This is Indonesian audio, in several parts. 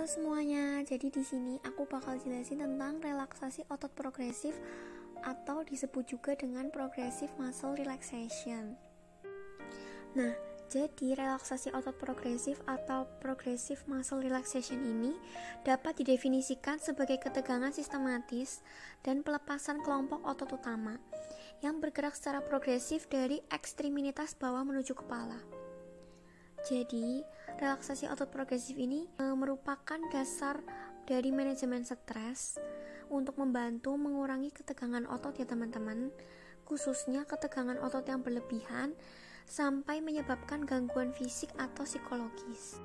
Semuanya, jadi di sini aku bakal jelasin tentang relaksasi otot progresif atau disebut juga dengan progressive muscle relaxation. Nah, jadi relaksasi otot progresif atau progressive muscle relaxation ini dapat didefinisikan sebagai ketegangan sistematis dan pelepasan kelompok otot utama yang bergerak secara progresif dari ekstremitas bawah menuju kepala. Jadi, relaksasi otot progresif ini merupakan dasar dari manajemen stres untuk membantu mengurangi ketegangan otot ya teman-teman, khususnya ketegangan otot yang berlebihan sampai menyebabkan gangguan fisik atau psikologis.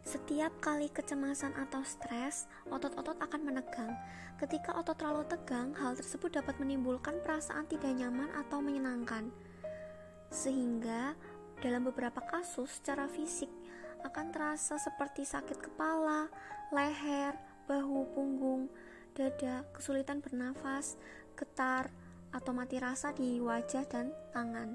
Setiap kali kecemasan atau stres, otot-otot akan menegang. Ketika otot terlalu tegang, hal tersebut dapat menimbulkan perasaan tidak nyaman atau menyenangkan. Sehingga dalam beberapa kasus, secara fisik akan terasa seperti sakit kepala, leher, bahu, punggung, dada, kesulitan bernafas, getar, atau mati rasa di wajah dan tangan.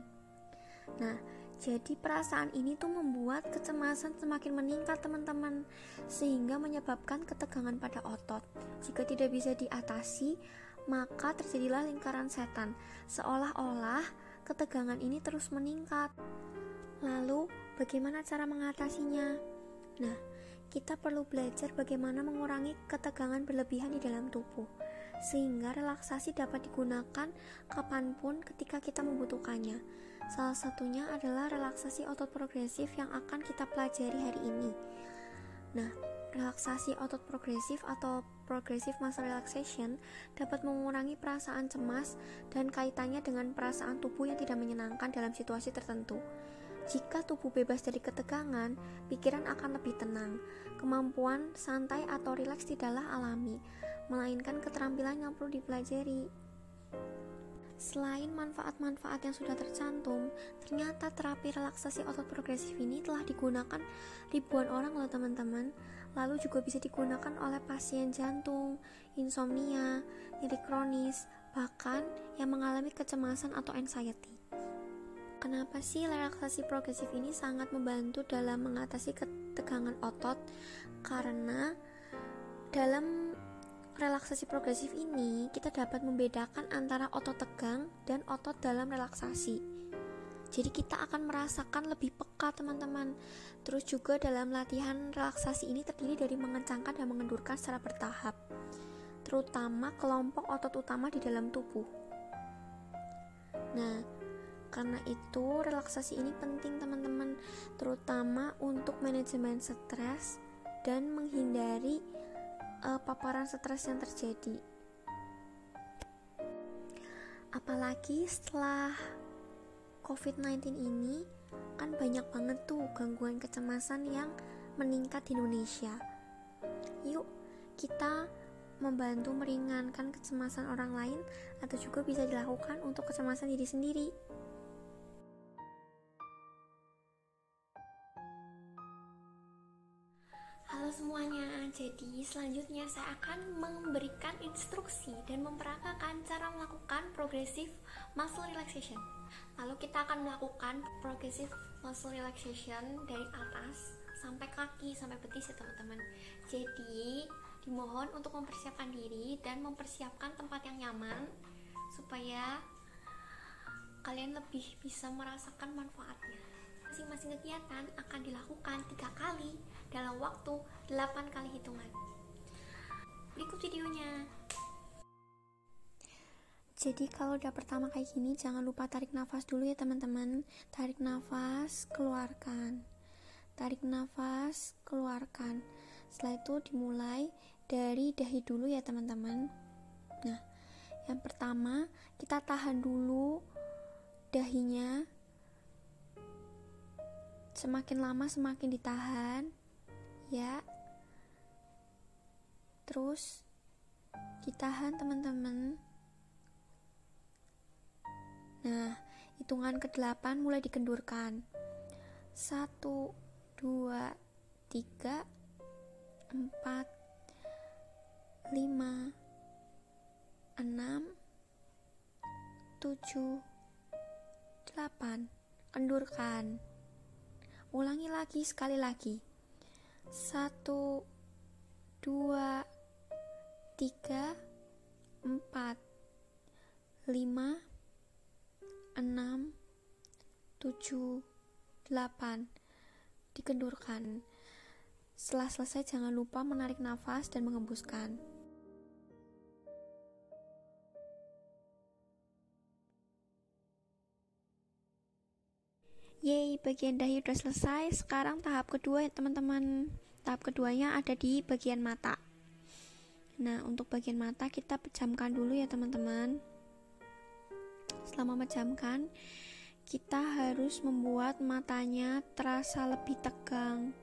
Nah, jadi perasaan ini tuh membuat kecemasan semakin meningkat teman-teman, sehingga menyebabkan ketegangan pada otot. Jika tidak bisa diatasi, maka terjadilah lingkaran setan, seolah-olah ketegangan ini terus meningkat. Lalu, bagaimana cara mengatasinya? Nah, kita perlu belajar bagaimana mengurangi ketegangan berlebihan di dalam tubuh, sehingga relaksasi dapat digunakan kapanpun ketika kita membutuhkannya. Salah satunya adalah relaksasi otot progresif yang akan kita pelajari hari ini. Nah, relaksasi otot progresif atau progressive muscle relaxation dapat mengurangi perasaan cemas dan kaitannya dengan perasaan tubuh yang tidak menyenangkan dalam situasi tertentu. Jika tubuh bebas dari ketegangan, pikiran akan lebih tenang. Kemampuan santai atau rileks tidaklah alami, melainkan keterampilan yang perlu dipelajari. Selain manfaat-manfaat yang sudah tercantum, ternyata terapi relaksasi otot progresif ini telah digunakan ribuan orang loh teman-teman. Lalu juga bisa digunakan oleh pasien jantung, insomnia, nyeri kronis, bahkan yang mengalami kecemasan atau anxiety. Kenapa sih relaksasi progresif ini sangat membantu dalam mengatasi ketegangan otot? Karena dalam relaksasi progresif ini kita dapat membedakan antara otot tegang dan otot dalam relaksasi. Jadi kita akan merasakan lebih peka teman-teman. Terus juga dalam latihan relaksasi ini terdiri dari mengencangkan dan mengendurkan secara bertahap, terutama kelompok otot utama di dalam tubuh. Nah, karena itu relaksasi ini penting teman-teman, terutama untuk manajemen stres dan menghindari paparan stres yang terjadi. Apalagi setelah COVID-19 ini kan banyak banget tuh gangguan kecemasan yang meningkat di Indonesia. Yuk kita membantu meringankan kecemasan orang lain, atau juga bisa dilakukan untuk kecemasan diri sendiri. Halo semuanya, jadi selanjutnya saya akan memberikan instruksi dan memperagakan cara melakukan progressive muscle relaxation. Lalu kita akan melakukan progressive muscle relaxation dari atas sampai kaki, sampai betis ya teman-teman. Jadi dimohon untuk mempersiapkan diri dan mempersiapkan tempat yang nyaman supaya kalian lebih bisa merasakan manfaatnya. Masing-masing kegiatan akan dilakukan 3 kali dalam waktu 8 kali hitungan. Berikut videonya. Jadi kalau udah pertama kayak gini, jangan lupa tarik nafas dulu ya teman-teman. Tarik nafas, keluarkan. Tarik nafas, keluarkan. Setelah itu dimulai dari dahi dulu ya teman-teman. Nah, yang pertama kita tahan dulu dahinya. Semakin lama semakin ditahan ya. Terus ditahan teman-teman. Nah, hitungan ke-8 mulai dikendurkan. 1, 2, 3, 4, 5, 6, 7, 8. Kendurkan. Ulangi lagi sekali lagi. 1, 2, 3, 4, 5, 6, 7, 8. Dikendurkan. Setelah selesai, jangan lupa menarik nafas dan mengembuskan. Yeay, bagian dahi udah selesai. Sekarang tahap kedua ya teman-teman. Tahap keduanya ada di bagian mata. Nah, untuk bagian mata kita pejamkan dulu ya teman-teman. Setelah memejamkan, kita harus membuat matanya terasa lebih tegang.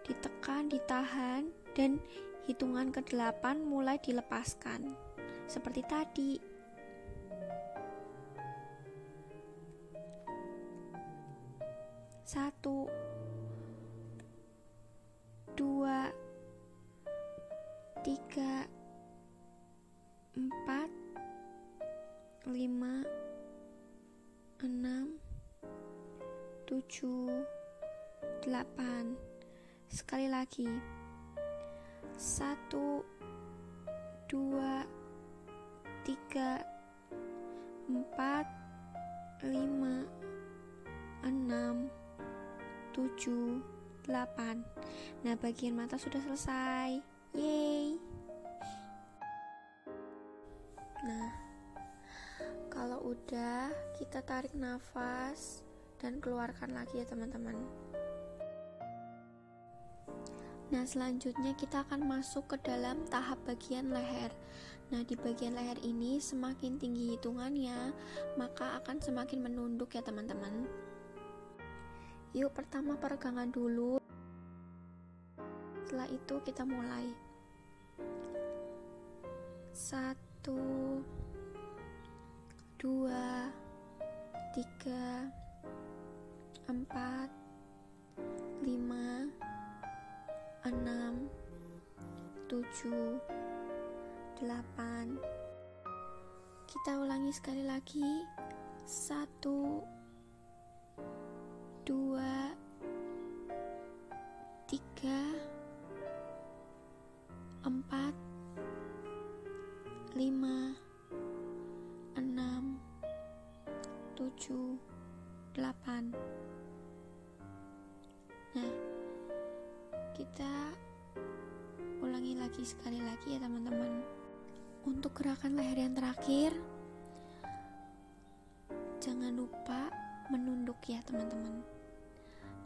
Ditekan, ditahan, dan hitungan ke-8 mulai dilepaskan. Seperti tadi. 1, 2, 3, 4, 5, 6, 7, 8. Sekali lagi. 1, 2, 3, 4, 5, 6, 7, 8. Nah, bagian mata sudah selesai. Yeay. Nah, kalau udah, kita tarik nafas dan keluarkan lagi ya teman-teman. Nah, selanjutnya kita akan masuk ke dalam tahap bagian leher. Nah, di bagian leher ini semakin tinggi hitungannya, maka akan semakin menunduk ya teman-teman. Yuk, pertama peregangan dulu. Setelah itu kita mulai. 1, 2, 3, 4, 5, 6, 7, 8. Kita ulangi sekali lagi. 1, 2, 3, 4, 5, 6, 7, 8. Nah, kita ulangi lagi sekali lagi ya teman-teman. Untuk gerakan leher yang terakhir, jangan lupa menunduk ya teman-teman.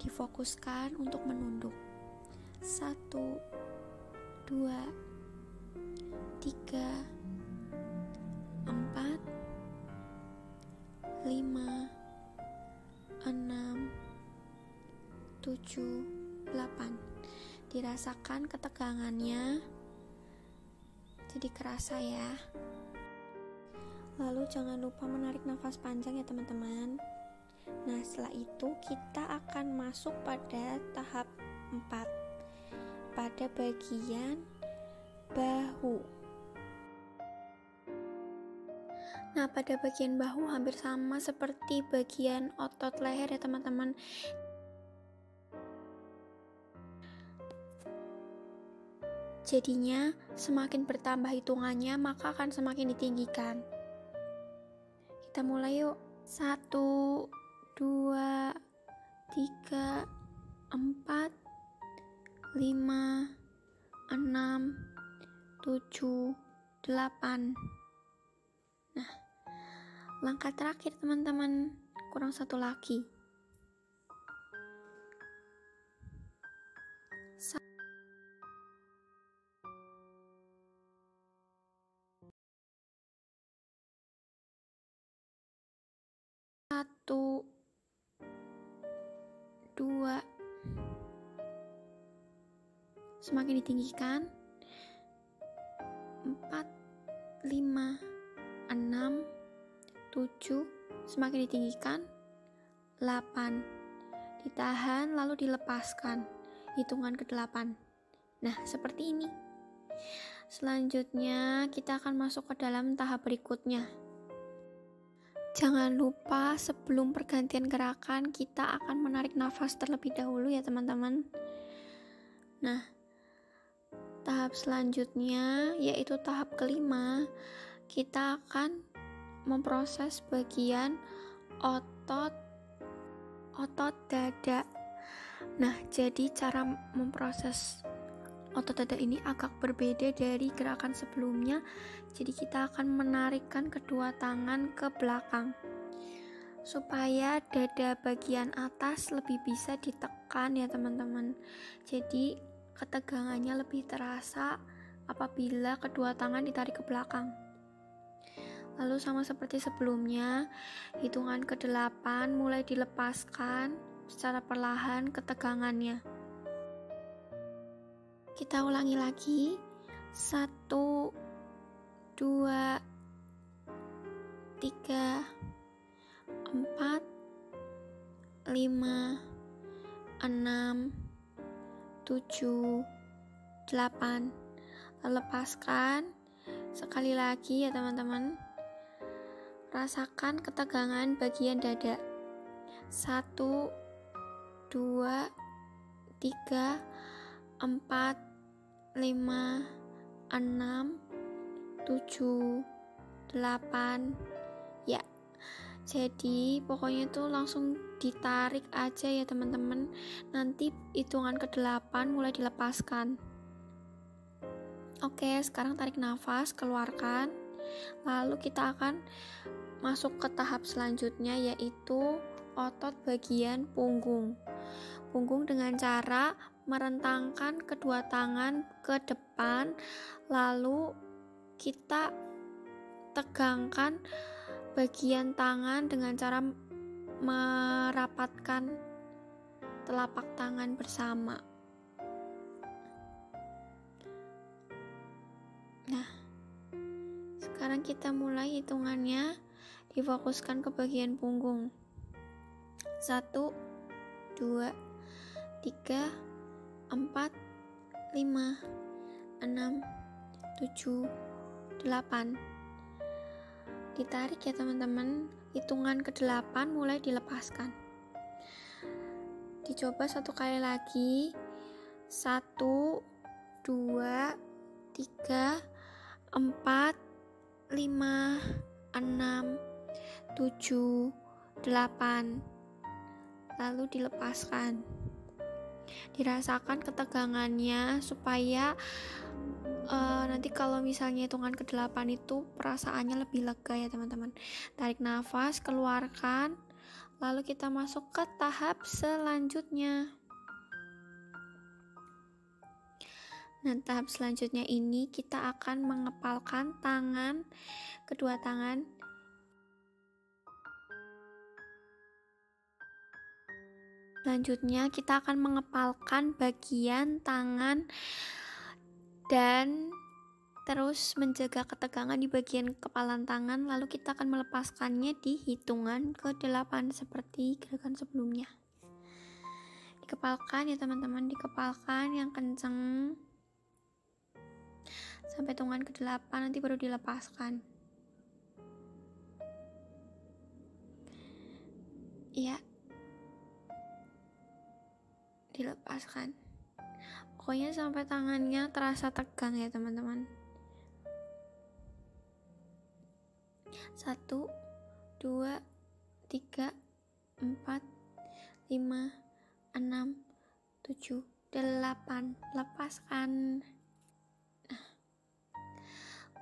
Difokuskan untuk menunduk. 1, 2, 3, 4, 5, 6, 7, 8. Dirasakan ketegangannya, jadi kerasa ya. Lalu jangan lupa menarik nafas panjang ya teman-teman. Nah, setelah itu kita akan masuk pada tahap 4, pada bagian bahu. Nah, pada bagian bahu hampir sama seperti bagian otot leher ya teman-teman. Jadinya semakin bertambah hitungannya, maka akan semakin ditinggikan. Kita mulai yuk. 1, 2, 3, 4, 5, 6, 7, 8. Nah, langkah terakhir teman-teman, kurang satu lagi. 1, 2, semakin ditinggikan. 4, 5, 6, 7, semakin ditinggikan. 8, ditahan lalu dilepaskan, hitungan ke-8. Nah, seperti ini. Selanjutnya kita akan masuk ke dalam tahap berikutnya. Jangan lupa sebelum pergantian gerakan kita akan menarik nafas terlebih dahulu ya teman-teman. Nah, tahap selanjutnya, yaitu tahap kelima, kita akan memproses bagian otot dada. Nah, jadi cara memproses otot dada ini agak berbeda dari gerakan sebelumnya. Jadi kita akan menarikkan kedua tangan ke belakang supaya dada bagian atas lebih bisa ditekan ya teman-teman. Jadi ketegangannya lebih terasa apabila kedua tangan ditarik ke belakang. Lalu sama seperti sebelumnya, hitungan ke-8 mulai dilepaskan secara perlahan ketegangannya. Kita ulangi lagi. 1, 2, 3, 4, 5, 6, 7, 8. Lepaskan. Sekali lagi ya teman-teman. Rasakan ketegangan bagian dada. 1, 2, 3, 4, 5, 6, 7, 8. Ya. Jadi pokoknya tuh langsung ditarik aja ya teman-teman. Nanti hitungan ke-8 mulai dilepaskan. Oke, sekarang tarik nafas, keluarkan. Lalu kita akan masuk ke tahap selanjutnya, yaitu otot bagian punggung. Punggung dengan cara merentangkan kedua tangan ke depan, lalu kita tegangkan bagian tangan dengan cara merapatkan telapak tangan bersama. Nah, sekarang kita mulai hitungannya, difokuskan ke bagian punggung. 1, 2, 3, 4, 5, 6, 7, 8. Ditarik ya teman-teman. Hitungan ke-8 mulai dilepaskan. Dicoba satu kali lagi. 1, 2, 3, 4, 5, 6, 7, 8. Lalu dilepaskan. Dirasakan ketegangannya supaya nanti kalau misalnya hitungan ke-8 itu perasaannya lebih lega ya teman-teman. Tarik nafas, keluarkan. Lalu kita masuk ke tahap selanjutnya. Nah, tahap selanjutnya ini kita akan mengepalkan kedua tangan. Selanjutnya kita akan mengepalkan bagian tangan dan terus menjaga ketegangan di bagian kepalan tangan. Lalu kita akan melepaskannya di hitungan ke-8 seperti gerakan sebelumnya. Dikepalkan ya teman-teman, dikepalkan yang kenceng sampai hitungan ke-8, nanti baru dilepaskan. Ya, dilepaskan. Pokoknya sampai tangannya terasa tegang ya teman-teman. 1, 2, 3, 4, 5, 6, 7, 8. Lepaskan. Nah,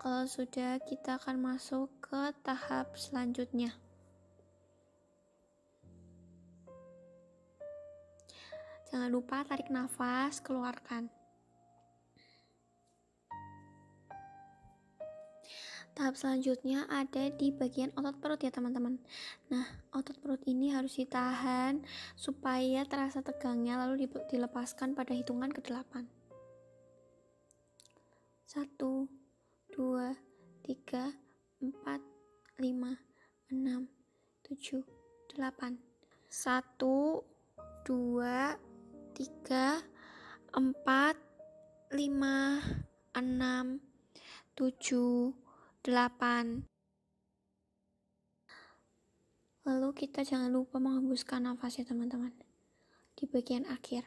kalau sudah, kita akan masuk ke tahap selanjutnya. Jangan lupa tarik nafas, keluarkan. Tahap selanjutnya ada di bagian otot perut ya teman-teman. Nah, otot perut ini harus ditahan supaya terasa tegangnya, lalu dilepaskan pada hitungan ke-8. 1, 2, 3, 4, 5, 6, 7, 8. 1, 2, 3, 4, 5, 6, 7, 8. Lalu kita jangan lupa menghembuskan nafas ya teman-teman di bagian akhir.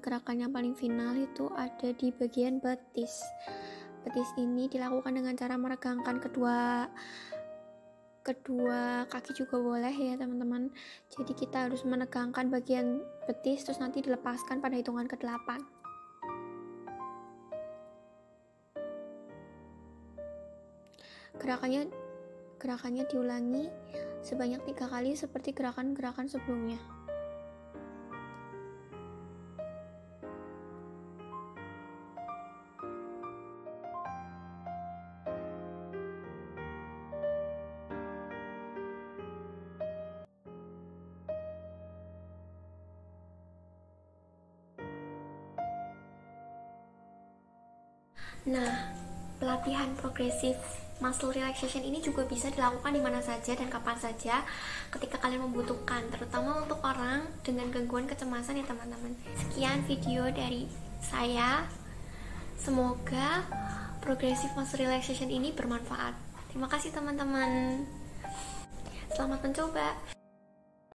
Gerakan yang paling final itu ada di bagian betis. Betis ini dilakukan dengan cara meregangkan kedua kaki juga boleh ya teman-teman. Jadi kita harus menegangkan bagian betis, terus nanti dilepaskan pada hitungan ke-8. Gerakannya diulangi sebanyak 3 kali seperti gerakan-gerakan sebelumnya. Nah, pelatihan progresif muscle relaxation ini juga bisa dilakukan di mana saja dan kapan saja ketika kalian membutuhkan, terutama untuk orang dengan gangguan kecemasan ya teman-teman. Sekian video dari saya. Semoga progresif muscle relaxation ini bermanfaat. Terima kasih teman-teman. Selamat mencoba.